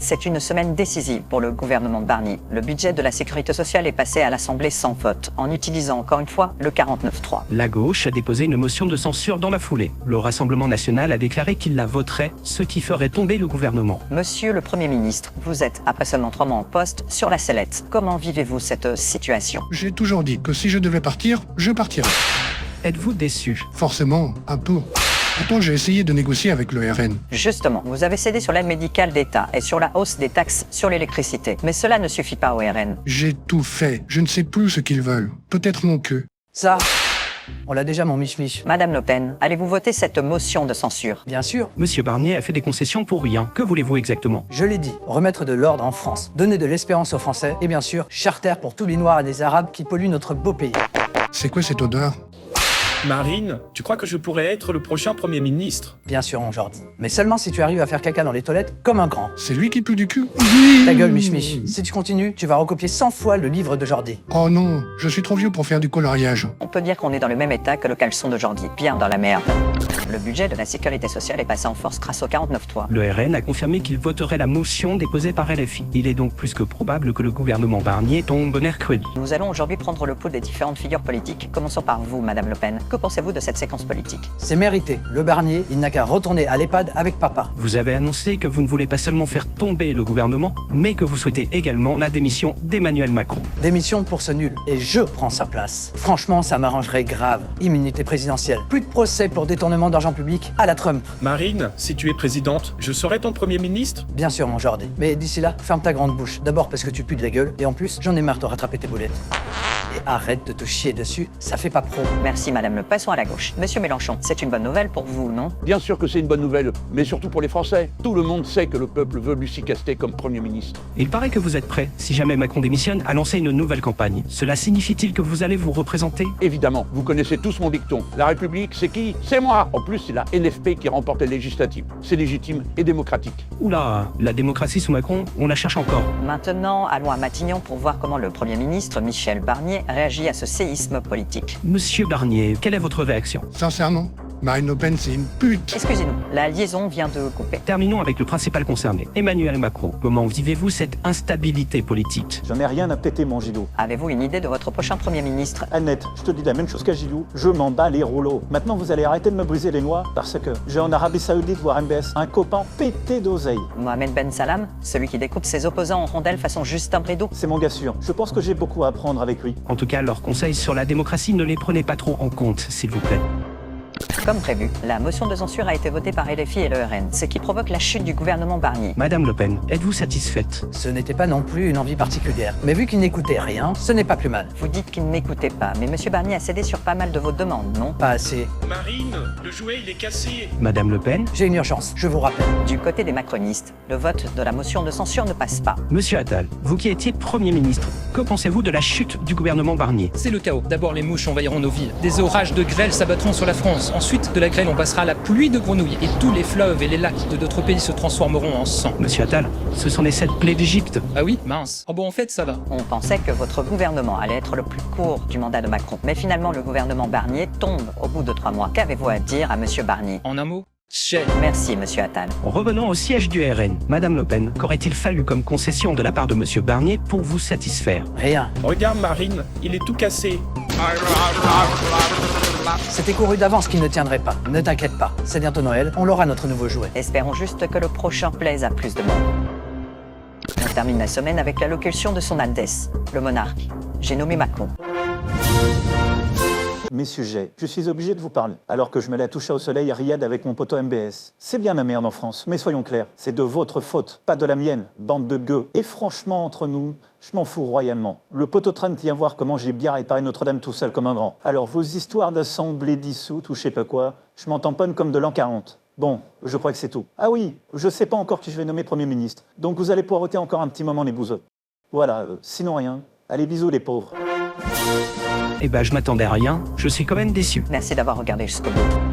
c'est une semaine décisive pour le gouvernement Barnier. Le budget de la sécurité sociale est passé à l'Assemblée sans vote, en utilisant encore une fois le 49.3. La gauche a déposé une motion de censure dans la foulée. Le Rassemblement national a déclaré qu'il la voterait, ce qui ferait tomber le gouvernement. Monsieur le Premier ministre, vous êtes, après seulement 3 mois en poste, sur la sellette. Comment vivez-vous cette situation? J'ai toujours dit que si je devais partir, je partirais. Êtes-vous déçu? Forcément, un peu. Pourtant, j'ai essayé de négocier avec le RN. Justement, vous avez cédé sur l'aide médicale d'État et sur la hausse des taxes sur l'électricité. Mais cela ne suffit pas au RN. J'ai tout fait. Je ne sais plus ce qu'ils veulent. Peut-être mon queue. Ça, on l'a déjà, mon mich-mich. Madame Le Pen, allez-vous voter cette motion de censure? Bien sûr. Monsieur Barnier a fait des concessions pour rien. Que voulez-vous exactement? Je l'ai dit, remettre de l'ordre en France, donner de l'espérance aux Français, et bien sûr, charter pour tous les Noirs et les Arabes qui polluent notre beau pays. C'est quoi cette odeur? Marine, tu crois que je pourrais être le prochain Premier ministre? Bien sûr, mon Jordi. Mais seulement si tu arrives à faire caca dans les toilettes comme un grand. C'est lui qui pue du cul? Ta gueule, mich-mich. Si tu continues, tu vas recopier 100 fois le livre de Jordi. Oh non, je suis trop vieux pour faire du coloriage. On peut dire qu'on est dans le même état que le caleçon de Jordi, bien dans la merde. Le budget de la sécurité sociale est passé en force grâce au 49.3. Le RN a confirmé qu'il voterait la motion déposée par LFI. Il est donc plus que probable que le gouvernement Barnier tombe mercredi. Nous allons aujourd'hui prendre le pouls des différentes figures politiques. Commençons par vous, Madame Le Pen. Que pensez-vous de cette séquence politique? C'est mérité. Le Barnier, il n'a qu'à retourner à l'EHPAD avec papa. Vous avez annoncé que vous ne voulez pas seulement faire tomber le gouvernement, mais que vous souhaitez également la démission d'Emmanuel Macron. Démission pour ce nul. Et je prends sa place. Franchement, ça m'arrangerait grave. Immunité présidentielle. Plus de procès pour détournement d'argent public à la Trump. Marine, si tu es présidente, je serai ton Premier ministre? Bien sûr, mon Jordi. Mais d'ici là, ferme ta grande bouche. D'abord parce que tu pues de la gueule, et en plus, j'en ai marre de rattraper tes boulettes. Et arrête de te chier dessus, ça fait pas pro. Merci, Madame Le Pen. Passons à la gauche. Monsieur Mélenchon, c'est une bonne nouvelle pour vous, non? Bien sûr que c'est une bonne nouvelle, mais surtout pour les Français. Tout le monde sait que le peuple veut Lucie Castet comme Premier ministre. Il paraît que vous êtes prêt, si jamais Macron démissionne, à lancer une nouvelle campagne. Cela signifie-t-il que vous allez vous représenter? Évidemment, vous connaissez tous mon dicton. La République, c'est qui? C'est moi. En plus, c'est la NFP qui remporte les législatives. C'est légitime et démocratique. Oula, la démocratie sous Macron, on la cherche encore. Maintenant, allons à Matignon pour voir comment le Premier ministre, Michel Barnier, réagit à ce séisme politique. Monsieur Barnier, quelle est votre réaction? Sincèrement, Marine Le Pen, c'est une pute. Excusez-nous, la liaison vient de couper. Terminons avec le principal concerné, Emmanuel Macron. Comment vivez-vous cette instabilité politique? J'en ai rien à péter, mon Gilou. Avez-vous une idée de votre prochain Premier ministre? Annette, je te dis la même chose qu'à Gilou. Je m'en bats les rouleaux. Maintenant, vous allez arrêter de me briser les noix parce que j'ai en Arabie Saoudite, voire MBS, un copain pété d'oseille. Mohamed Ben Salam, celui qui découpe ses opposants en rondelles façon Justin Brideau. C'est mon gars sûr. Je pense que j'ai beaucoup à apprendre avec lui. En tout cas, leurs conseils sur la démocratie, ne les prenez pas trop en compte, s'il vous plaît. Comme prévu, la motion de censure a été votée par LFI et le RN, ce qui provoque la chute du gouvernement Barnier. Madame Le Pen, êtes-vous satisfaite? Ce n'était pas non plus une envie particulière. Mais vu qu'il n'écoutait rien, ce n'est pas plus mal. Vous dites qu'il n'écoutait pas, mais Monsieur Barnier a cédé sur pas mal de vos demandes, non? Pas assez. Marine, le jouet il est cassé. Madame Le Pen? J'ai une urgence, je vous rappelle. Du côté des macronistes, le vote de la motion de censure ne passe pas. Monsieur Attal, vous qui étiez Premier ministre, que pensez-vous de la chute du gouvernement Barnier? C'est le chaos. D'abord, les mouches envahiront nos villes. Des orages de grêle s'abattront sur la France. Ensuite, de la grêle, on passera à la pluie de grenouilles. Et tous les fleuves et les lacs de notre pays se transformeront en sang. Monsieur Attal, ce sont les 7 plaies d'Égypte. Ah oui? Mince. Oh bon, en fait, ça va. On pensait que votre gouvernement allait être le plus court du mandat de Macron. Mais finalement, le gouvernement Barnier tombe au bout de 3 mois. Qu'avez-vous à dire à Monsieur Barnier? En un mot, chais. Merci, Monsieur Attal. Revenons au siège du RN. Madame Le Pen, qu'aurait-il fallu comme concession de la part de Monsieur Barnier pour vous satisfaire? Rien. Regarde Marine, il est tout cassé. C'était couru d'avance qu'il ne tiendrait pas. Ne t'inquiète pas, c'est bientôt Noël, on l'aura notre nouveau jouet. Espérons juste que le prochain plaise à plus de monde. On termine la semaine avec l'allocution de son Altesse, le monarque. J'ai nommé Macron. Mes sujets, je suis obligé de vous parler, alors que je me la touche au soleil à Riyad avec mon poteau MBS. C'est bien la merde en France, mais soyons clairs, c'est de votre faute, pas de la mienne, bande de gueux. Et franchement, entre nous, je m'en fous royalement. Le poteau train vient voir comment j'ai bien réparé Notre-Dame tout seul comme un grand. Alors vos histoires d'assemblée dissoute ou je sais pas quoi, je m'en tamponne comme de l'an 40. Bon, je crois que c'est tout. Ah oui, je sais pas encore qui je vais nommer Premier ministre, donc vous allez poireauter encore un petit moment les bouseux. Voilà, sinon rien. Allez, bisous les pauvres. Eh ben, je m'attendais à rien, je suis quand même déçu. Merci d'avoir regardé jusqu'au bout.